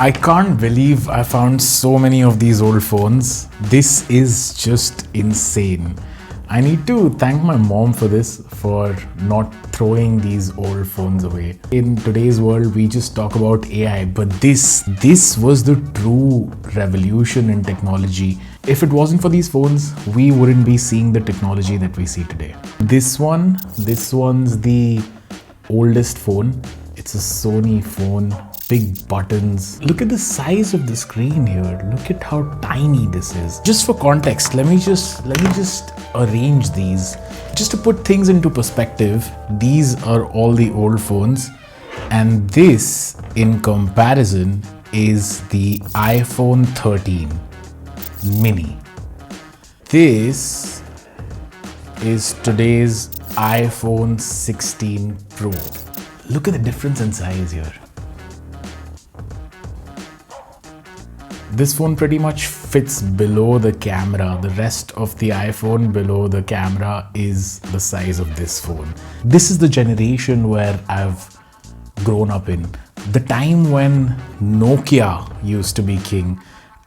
I can't believe I found so many of these old phones. This is just insane. I need to thank my mom for this, for not throwing these old phones away. In today's world, we just talk about AI, but this was the true revolution in technology. If it wasn't for these phones, we wouldn't be seeing the technology that we see today. This one's the oldest phone. It's a Sony phone. Big buttons. Look at the size of the screen here. Look at how tiny this is. Just for context, let me just arrange these. Just to put things into perspective, these are all the old phones, and this, in comparison, is the iPhone 13 mini. This is today's iPhone 16 Pro. Look at the difference in size here. This phone pretty much fits below the camera. The rest of the iPhone below the camera is the size of this phone. This is the generation where I've grown up in. The time when Nokia used to be king.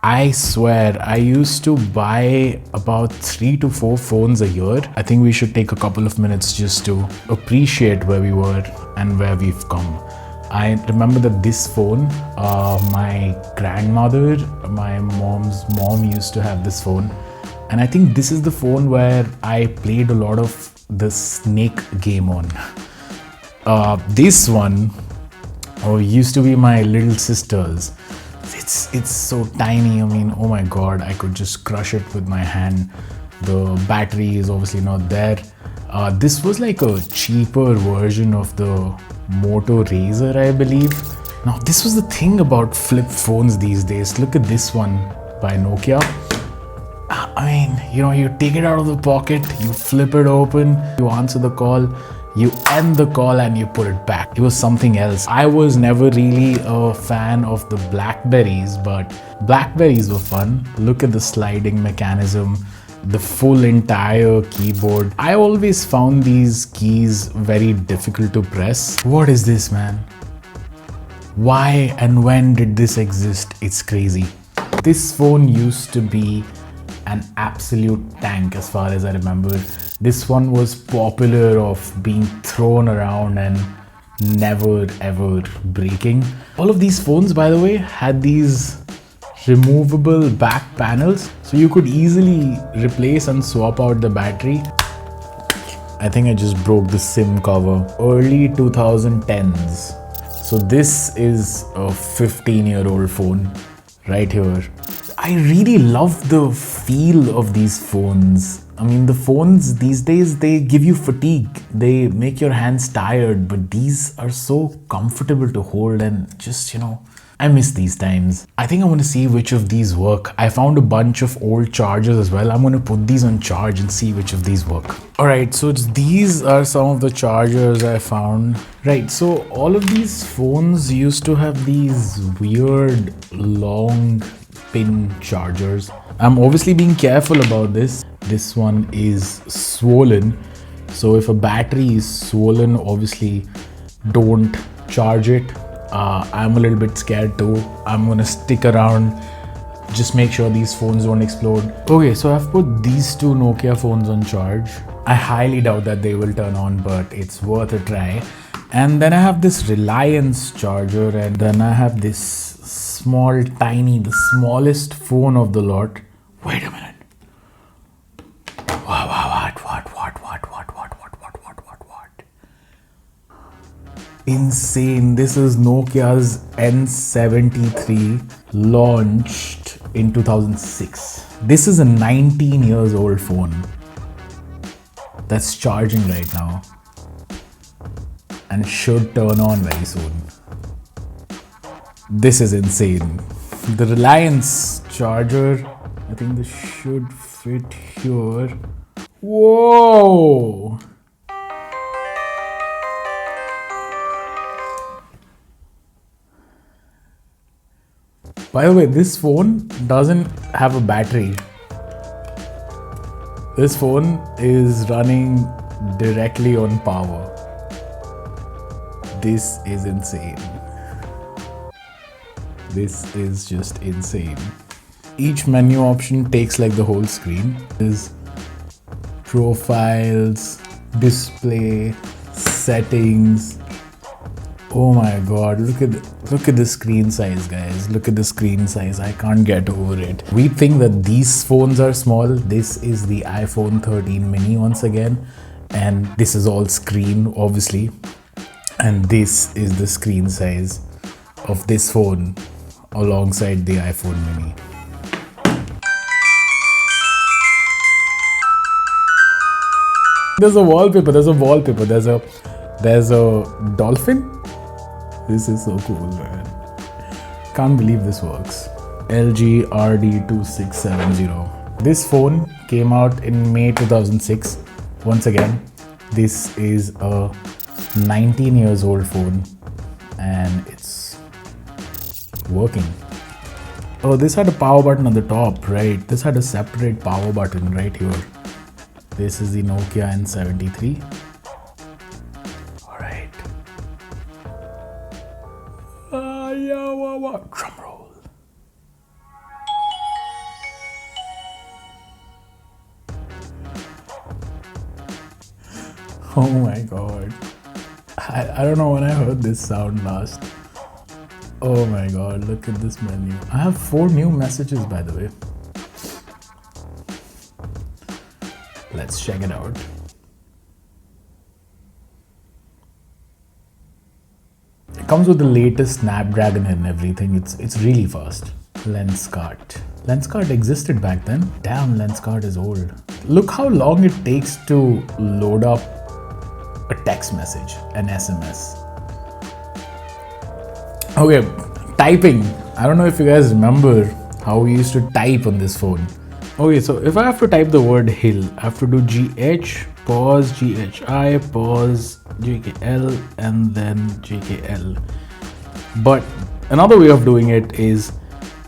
I swear, I used to buy about 3 to 4 phones a year. I think we should take a couple of minutes just to appreciate where we were and where we've come. I remember that this phone, my grandmother, my mom's mom used to have this phone. And I think this is the phone where I played a lot of the snake game on. This one used to be my little sister's. It's so tiny. I mean, oh my God, I could just crush it with my hand. The battery is obviously not there. This was like a cheaper version of the Moto Razr, I believe. Now, this was the thing about flip phones these days. Look at this one by Nokia. I mean, you take it out of the pocket, you flip it open, you answer the call, you end the call and you put it back. It was something else. I was never really a fan of the Blackberries, but Blackberries were fun. Look at the sliding mechanism, the full entire keyboard. I always found these keys very difficult to press. What is this, man? Why and when did this exist? It's crazy. This phone used to be an absolute tank as far as I remember. This one was popular of being thrown around and never ever breaking. All of these phones, by the way, had these removable back panels, so you could easily replace and swap out the battery. I think I just broke the SIM cover. Early 2010s. So this is a 15-year-old phone right here. I really love the feel of these phones. I mean, the phones these days, they give you fatigue. They make your hands tired, but these are so comfortable to hold and just, I miss these times. I think I want to see which of these work. I found a bunch of old chargers as well. I'm going to put these on charge and see which of these work. Alright, so these are some of the chargers I found. Right, so all of these phones used to have these weird long pin chargers. I'm obviously being careful about this. This one is swollen. So if a battery is swollen, obviously don't charge it. I'm a little bit scared too. I'm gonna stick around, just make sure these phones don't explode. Okay, so I've put these two Nokia phones on charge. I highly doubt that they will turn on, but it's worth a try. And then I have this Reliance charger, and then I have this small, tiny, the smallest phone of the lot. Wait a minute. What? Insane. This is Nokia's N73, launched in 2006. This is a 19 years old phone that's charging right now and should turn on very soon. This is insane. The Reliance charger, I think this should fit here. Whoa! By the way, this phone doesn't have a battery. This phone is running directly on power. This is insane. This is just insane. Each menu option takes like the whole screen. Is profiles, display, settings. Oh my god, look at the screen size, guys. Look at the screen size. I can't get over it. We think that these phones are small. This is the iPhone 13 mini once again, and this is all screen obviously, and this is the screen size of this phone alongside the iPhone mini. There's a wallpaper, there's a dolphin. This is so cool, man. Can't believe this works. LG RD2670. This phone came out in May 2006. Once again, this is a 19 years old phone and it's working. Oh, this had a power button on the top, right? This had a separate power button right here. This is the Nokia N73. Alright. Drum roll. Oh my god. I don't know when I heard this sound last. Oh my god, look at this menu. I have 4 new messages, by the way. Let's check it out. It comes with the latest Snapdragon and everything. It's really fast. Lens cart. Lens cart existed back then. Damn, lens cart is old. Look how long it takes to load up a text message, an SMS. Okay, typing. I don't know if you guys remember how we used to type on this phone. Okay, so if I have to type the word hill, I have to do GH, pause, GHI, pause, JKL, and then JKL. But another way of doing it is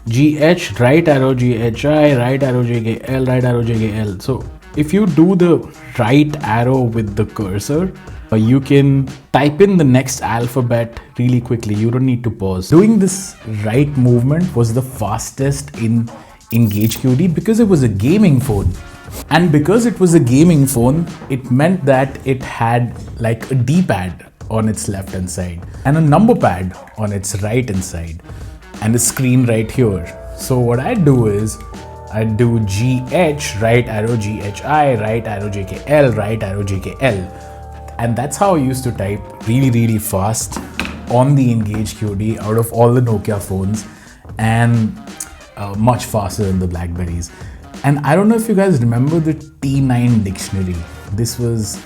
GH, right arrow, GHI, right arrow, JKL, right arrow, JKL. So if you do the right arrow with the cursor, you can type in the next alphabet really quickly. You don't need to pause. Doing this right movement was the fastest in Engage QD because it was a gaming phone. And because it was a gaming phone, it meant that it had like a D-pad on its left hand side and a number pad on its right hand side and a screen right here. So what I do is I do GH, right arrow GHI, right arrow JKL, right arrow JKL. And that's how I used to type really fast on the Engage QD out of all the Nokia phones, and much faster than the Blackberries. And I don't know if you guys remember the T9 dictionary. This was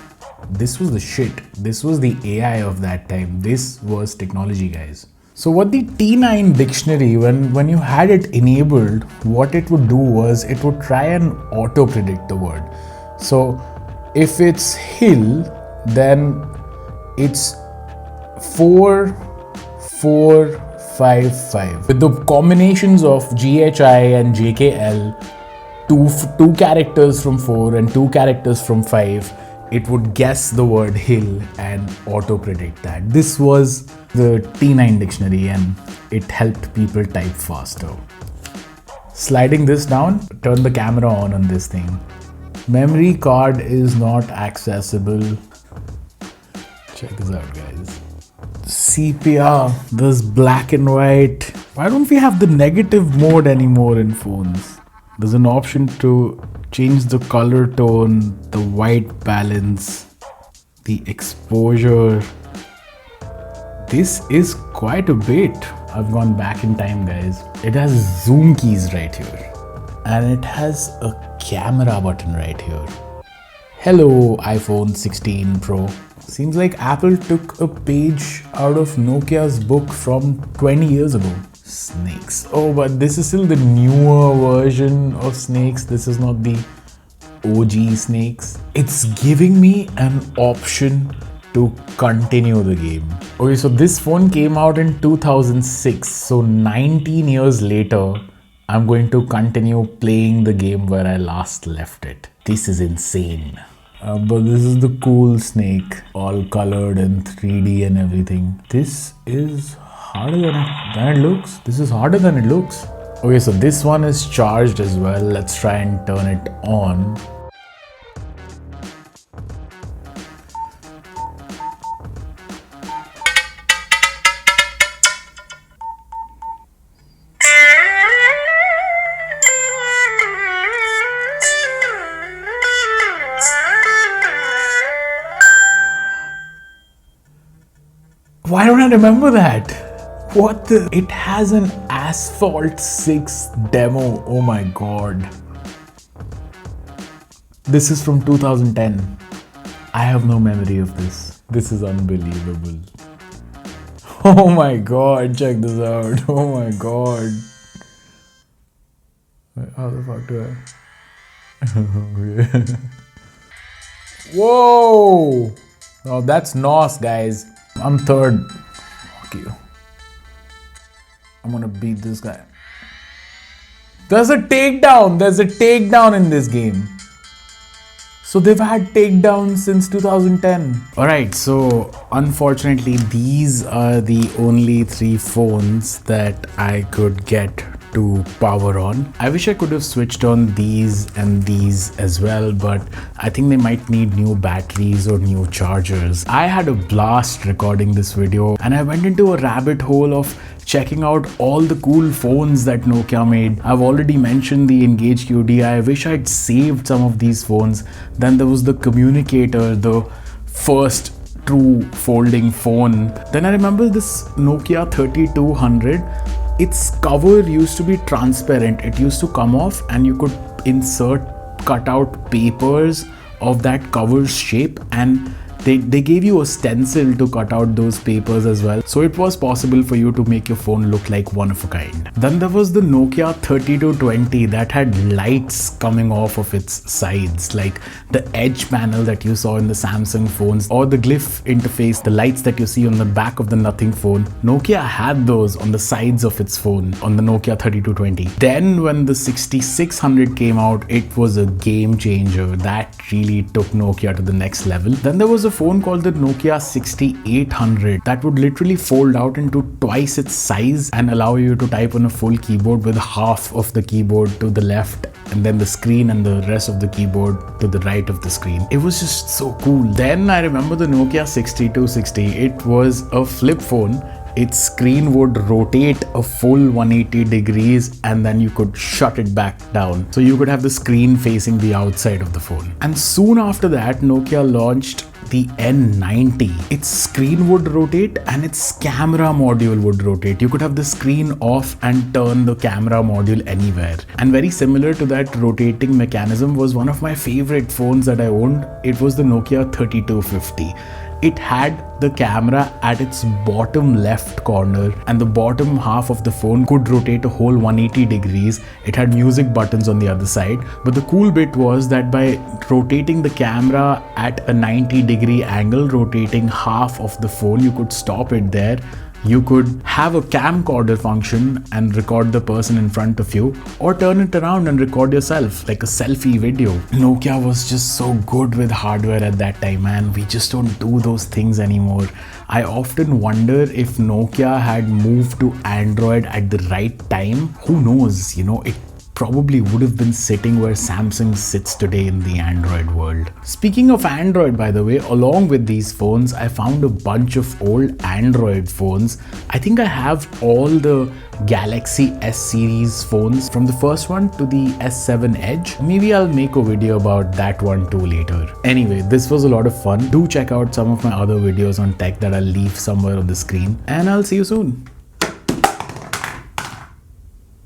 the shit. This was the AI of that time. This was technology, guys. So what the T9 dictionary, when you had it enabled, what it would do was it would try and auto predict the word. So if it's hill, then it's 4455. With the combinations of GHI and JKL, two characters from 4 and 2 characters from 5, it would guess the word hill and auto predict that. This was the T9 dictionary and it helped people type faster. Sliding this down, turn the camera on this thing. Memory card is not accessible. Check this out, guys. Sepia, this black and white. Why don't we have the negative mode anymore in phones? There's an option to change the color tone, the white balance, the exposure. This is quite a bit. I've gone back in time, guys. It has zoom keys right here. And it has a camera button right here. Hello, iPhone 16 Pro. Seems like Apple took a page out of Nokia's book from 20 years ago. Snakes. Oh, but this is still the newer version of snakes. This is not the OG snakes. It's giving me an option to continue the game. Okay, so this phone came out in 2006. So 19 years later, I'm going to continue playing the game where I last left it. This is insane. But this is the cool snake, all colored in 3D and everything. This is harder than it looks. This is harder than it looks. Okay, so this one is charged as well. Let's try and turn it on. Why don't I remember that? What the? It has an Asphalt 6 demo. Oh my god. This is from 2010. I have no memory of this. This is unbelievable. Oh my god, check this out. Oh my god. How the fuck do I? Whoa! Oh, that's NOS, guys. I'm third. Fuck you. I'm gonna beat this guy. There's a takedown. There's a takedown in this game. So they've had takedowns since 2010. Alright, so unfortunately these are the only 3 phones that I could get to power on. I wish I could have switched on these and these as well, but I think they might need new batteries or new chargers. I had a blast recording this video and I went into a rabbit hole of checking out all the cool phones that Nokia made. I've already mentioned the Engage QD. I wish I'd saved some of these phones. Then there was the Communicator, the first true folding phone. Then I remember this Nokia 3200. Its cover used to be transparent. It used to come off and you could insert cutout papers of that cover's shape, and they gave you a stencil to cut out those papers as well. So it was possible for you to make your phone look like one of a kind. Then there was the Nokia 3220 that had lights coming off of its sides, like the edge panel that you saw in the Samsung phones, or the glyph interface, the lights that you see on the back of the Nothing phone. Nokia had those on the sides of its phone on the Nokia 3220. Then when the 6600 came out, it was a game changer. That really took Nokia to the next level. Then there was a phone called the Nokia 6800 that would literally fold out into twice its size and allow you to type on a full keyboard with half of the keyboard to the left and then the screen and the rest of the keyboard to the right of the screen. It was just so cool. Then I remember the Nokia 6260. It was a flip phone. Its screen would rotate a full 180 degrees and then you could shut it back down. So you could have the screen facing the outside of the phone. And soon after that, Nokia launched the N90. Its screen would rotate and its camera module would rotate. You could have the screen off and turn the camera module anywhere. And very similar to that rotating mechanism was one of my favorite phones that I owned. It was the Nokia 3250. It had the camera at its bottom left corner and the bottom half of the phone could rotate a whole 180 degrees. It had music buttons on the other side. But the cool bit was that by rotating the camera at a 90-degree angle, rotating half of the phone, you could stop it there. You could have a camcorder function and record the person in front of you, or turn it around and record yourself like a selfie video. Nokia was just so good with hardware at that time, man. We just don't do those things anymore. I often wonder if Nokia had moved to Android at the right time. Who knows, it probably would have been sitting where Samsung sits today in the Android world. Speaking of Android, by the way, along with these phones, I found a bunch of old Android phones. I think I have all the Galaxy S series phones from the first one to the S7 Edge. Maybe I'll make a video about that one too later. Anyway, this was a lot of fun. Do check out some of my other videos on tech that I'll leave somewhere on the screen, and I'll see you soon.